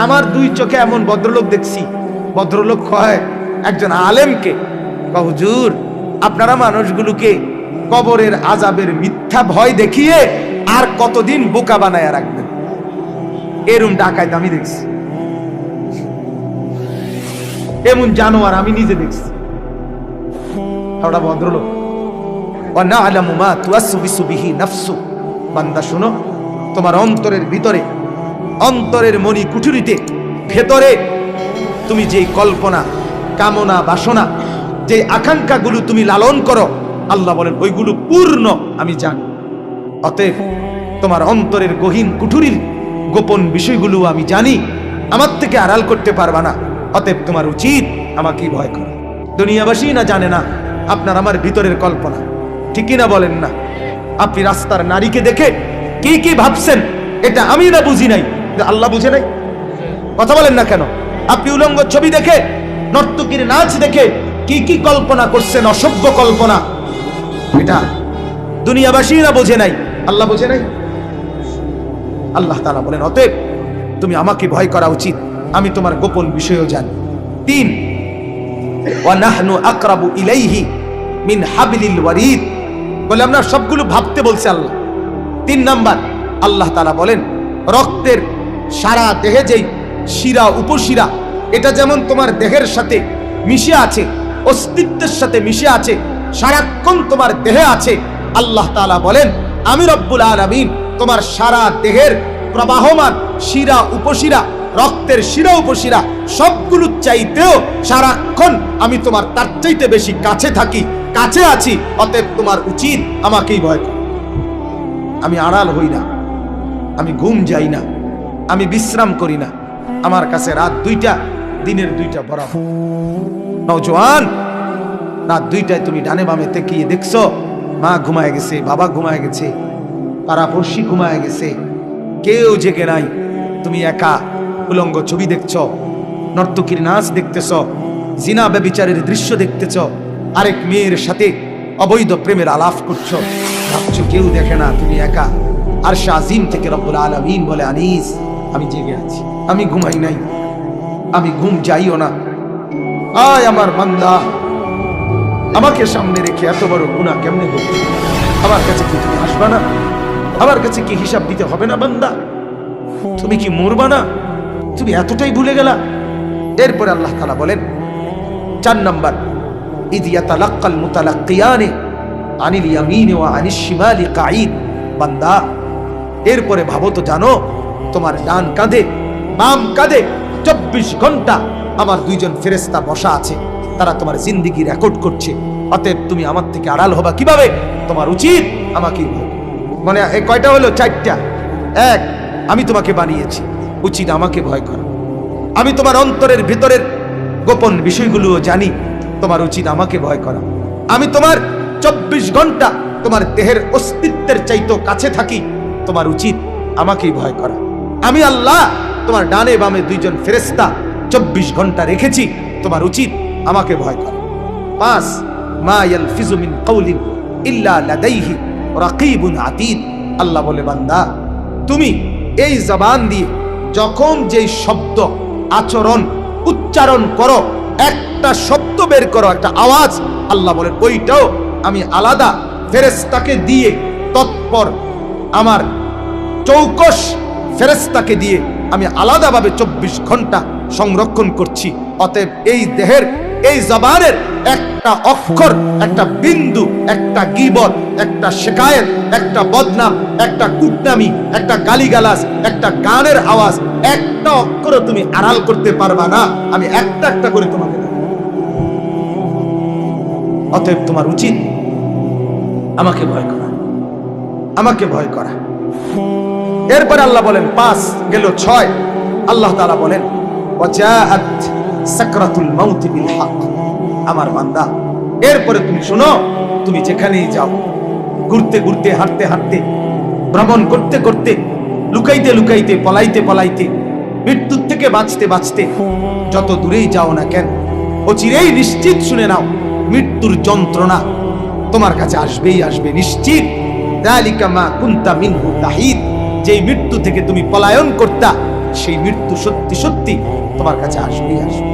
আমার দুই চোখে এমন ভদ্রলোক দেখছি, ভদ্রলোক হয় একজন আলেমকে, হুজুর আপনারা মানুষগুলোকে কবরের আযাবের মিথ্যা ভয় দেখিয়ে আর কতদিন বোকা বানায় রাখবেন। এরম ডাকাইত আমি দেখছি, এমন জানোয়ার আমি নিজে দেখছি। ওটা ভদ্রলোক। বান্দা শোনো, তোমার অন্তরের ভিতরে, অন্তরের মনি কুঠুরিতে ভেতরে তুমি যেই কল্পনা, কামনা, বাসনা, যে আকাঙ্ক্ষাগুলো তুমি লালন করো, আল্লাহ বলেন ওইগুলো পূর্ণ আমি জানি। অতএব তোমার অন্তরের গহীন কুঠুরির গোপন বিষয়গুলো আমি জানি, আমার থেকে আড়াল করতে পারবা না। অতএব তোমার উচিত আমাকে ভয় করা। দুনিয়াবাসী না জানে না আপনার আমার ভিতরের কল্পনা, ঠিকই না বলেন না? আপনি রাস্তার নারীকে দেখে কি কি ভাবছেন, এটা আমি না বুঝি নাই, আল্লাহ বুঝে নাই? কথা বলেন না কেন? আপনি উলঙ্গ ছবি দেখে, নর্তকীর নাচ দেখে কি কি কল্পনা করছেন, অসভ্য কল্পনা, এটা দুনিয়াবাসী না বোঝে নাই, আল্লাহ বোঝে নাই? আল্লাহ তাআলা বলেন অতএব তুমি আমাকে ভয় করা উচিত, আমি তোমার গোপন বিষয়ও জানি। 3, ওয়া নাহনু আকরাবু ইলাইহি মিন হাবলিল ওয়ারিদ, বলে আমরা সবগুলো ভাবতে বলছে আল্লাহ। 3 নাম্বার, আল্লাহ তাআলা বলেন রক্তের সারা দেহে যেই শিরা উপশিরা, এটা যেমন তোমার দেহের সাথে মিশে আছে, অস্তিত্বের সাথে মিশে আছে, সারাক্ষণ তোমার দেহে আছে। আল্লাহ তাআলা বলেন আমি রব্বুল আলামিন তোমার সারা দেহের প্রবাহমান শিরা উপশিরা, রক্তের শিরা উপশিরা সবগুলো চাইতেও সারাক্ষণ আমি তোমার তার চাইতে বেশি কাছে থাকি, কাছে আছি। অতএব তোমার উচিত আমাকেই ভয় করা। আমি আড়াল হই না, আমি ঘুম যাই না, আমি বিশ্রাম করি না। আমার কাছে রাত 2টা, দিনের 2টা বরাবর। নওজোয়ান, রাত 2টায় তুমি ডানে বামে তাকিয়ে দেখছো মা ঘুমায় গেছে, বাবা ঘুমায় গেছে, পাড়াপড়শি ঘুমায় গেছে, কেউ জেগে নাই। তুমি একা উলঙ্গ ছবি দেখছ, নর্তকীর নাচ দেখতেছ, জিনা ব্যভিচারের দৃশ্য দেখতেছ, আরেক মেয়ের সাথে অবৈধ প্রেমের আলাপ করছো, ভাবছো কেউ দেখে না, তুমি একা। আরশে আজিম থেকে রব্বুল আলামিন বলে আনিস আমি জেগে আছি, আমি ঘুমাই নাই, আমি ঘুম যাইও না। আয় আমার বান্দা, আমাকে সামনে রেখে এত বড় গুনাহ কেমনে করবে? আমার কাছে কি তুমি আসবা না? আমার কাছে কি হিসাব দিতে হবে না? বান্দা তুমি কি মরবা না? তুমি এতটাই ভুলে গেলা? এরপরে আল্লাহ তাআলা বলেন 4 নাম্বার, ইয ইয়াতালাক্কাল মুতালাক্কিয়ানি আনিল ইয়ামিনি ওয়া আনিশ শিমালি কাঈদ। বান্দা এরপরে ভাবো তো, জানো তোমার ডান কাঁধে বাম কাঁধে 24 ঘন্টা আমার 2জন ফেরেশতা বসা আছে, তারা তোমার জিন্দেগি রেকর্ড করছে। অতএব তুমি আমার থেকে আড়াল হবা কিভাবে? তোমার উচিত আমাকে মানে এই কয়টা হলো? 4টা। 1, আমি তোমাকে বানিয়েছি, উচিত আমাকে ভয় করা। আমি তোমার অন্তরের ভিতরের গোপন বিষয়গুলোও জানি, তোমার উচিত আমাকে ভয় করা। আমি তোমার 24 ঘন্টা তোমার দেহের অস্তিত্বের চাইতেও কাছে থাকি, তোমার উচিত আমাকেই ভয় করা। আমি আল্লাহ তোমার ডানে বামে 2জন ফেরেশতা 24 ঘন্টা রেখেছি, তোমার উচিত আমাকে ভয় করা। 5, মা ইয়ালফিজু মিন কাউলিন ইল্লা লাদাইহি রাকিবুন আতীদ। আল্লাহ বলে বান্দা তুমি এই জবান দিয়ে যখন যেই শব্দ, আচরণ, উচ্চারণ করো, একটা শব্দ বের করো, একটা আওয়াজ, আল্লাহ বলেন ওইটাও আমি আলাদা ফেরেশতাকে দিয়ে, তৎপর আমার চৌকস ফেরেশতাকে দিয়ে আমি আলাদাভাবে 24 ঘন্টা সংরক্ষণ করছি। অতএব এই দেহের, এই জবানের একটা অক্ষর, একটা বিন্দু, একটা গীবত, একটা শিকায়েত, একটা বদনাম, একটা কুটনামি, একটা গালিগালাজ, একটা গানের আওয়াজ, একটা অক্ষর তুমি আড়াল করতে পারবা না। আমি একটা একটা করে তোমাকে দেব। অতএব তোমার উচিত আমাকে ভয় করা, আমাকে ভয় করা। এরপর আল্লাহ বলেন 5 গেল 6, আল্লাহ তাআলা বলেন ওয়াজাআত সাকরাতুল মাউত বিল হক। আমার বান্দা এরপরে তুমি শোনো, তুমি যেখানেই যাও, ঘুরতে ঘুরতে, হাঁটতে হাঁটতে, ভ্রমণ করতে করতে, লুকাইতে লুকাইতে, পলাইতে পলাইতে, মৃত্যুর থেকে বাঁচতে বাঁচতে যত দূরেই যাও না কেন, অচিরেই নিশ্চিত শুনে নাও মৃত্যুর যন্ত্রণা তোমার কাছে আসবেই আসবে, নিশ্চিত। যালিকা মা কুনতা মিনহু তাহিদ, যেই মৃত্যু থেকে তুমি পলায়ন করতা, সেই মৃত্যু সত্যি সত্যি তোমার কাছে আসবেই আসবে।